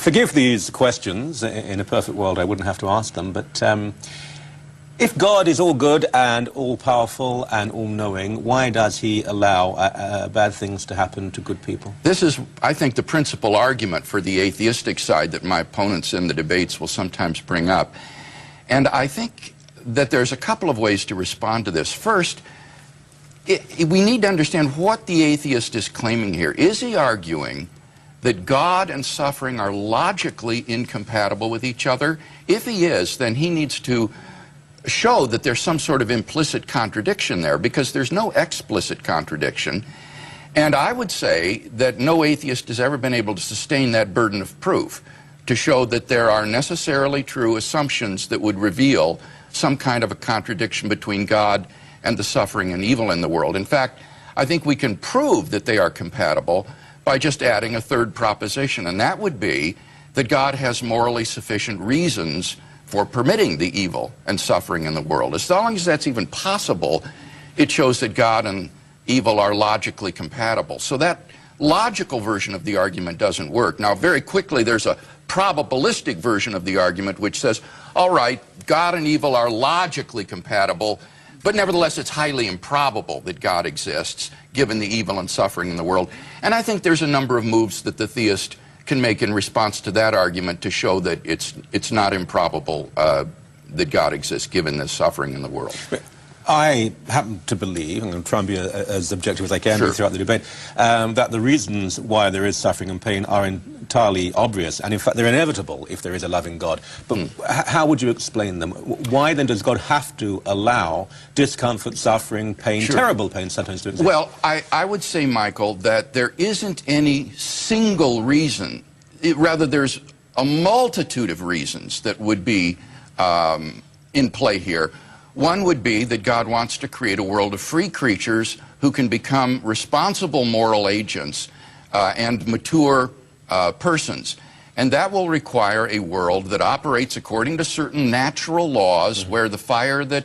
Forgive these questions. In a perfect world, I wouldn't have to ask them, but if God is all good and all-powerful and all-knowing, why does he allow bad things to happen to good people? This is, I think, the principal argument for the atheistic side that my opponents in the debates will sometimes bring up. And I think that there's a couple of ways to respond to this. First, we need to understand what the atheist is claiming here. Is he arguing that God and suffering are logically incompatible with each other? If he is, then he needs to show that there's some sort of implicit contradiction there, because there's no explicit contradiction. And I would say that no atheist has ever been able to sustain that burden of proof, to show that there are necessarily true assumptions that would reveal some kind of a contradiction between God and the suffering and evil in the world. In fact, I think we can prove that they are compatible by just adding a third proposition, and that would be that God has morally sufficient reasons for permitting the evil and suffering in the world. As long as that's even possible, it shows that God and evil are logically compatible. So that logical version of the argument doesn't work. Now, very quickly, there's a probabilistic version of the argument which says, all right, God and evil are logically compatible, but nevertheless, it's highly improbable that God exists, given the evil and suffering in the world. And I think there's a number of moves that the theist can make in response to that argument to show that it's not improbable that God exists, given the suffering in the world. I happen to believe, I'm going to try and be as objective as I can throughout the debate, that the reasons why there is suffering and pain are entirely obvious, and in fact they're inevitable if there is a loving God. But how would you explain them? Why then does God have to allow discomfort, suffering, pain, terrible pain sometimes to exist? Well, I would say, Michael, that there isn't any single reason. Rather, there's a multitude of reasons that would be in play here. One would be that God wants to create a world of free creatures who can become responsible moral agents and mature persons. And that will require a world that operates according to certain natural laws, where the fire that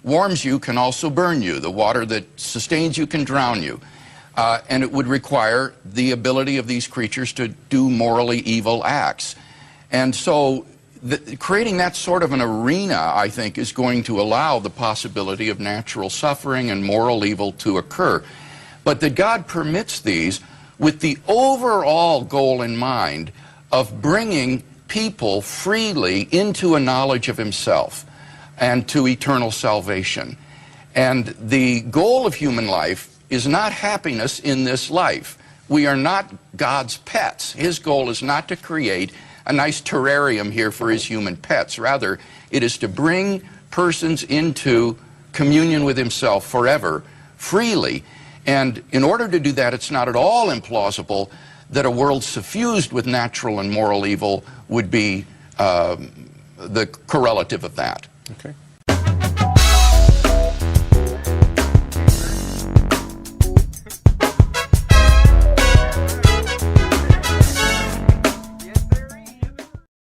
warms you can also burn you, the water that sustains you can drown you. And it would require the ability of these creatures to do morally evil acts. And so creating that sort of an arena, I think, is going to allow the possibility of natural suffering and moral evil to occur. But that God permits these with the overall goal in mind of bringing people freely into a knowledge of himself and to eternal salvation. And the goal of human life is not happiness in this life. We are not God's pets. His goal is not to create a nice terrarium here for his human pets. Rather, it is to bring persons into communion with himself forever, freely. And in order to do that, it's not at all implausible that a world suffused with natural and moral evil would be the correlative of that. Okay.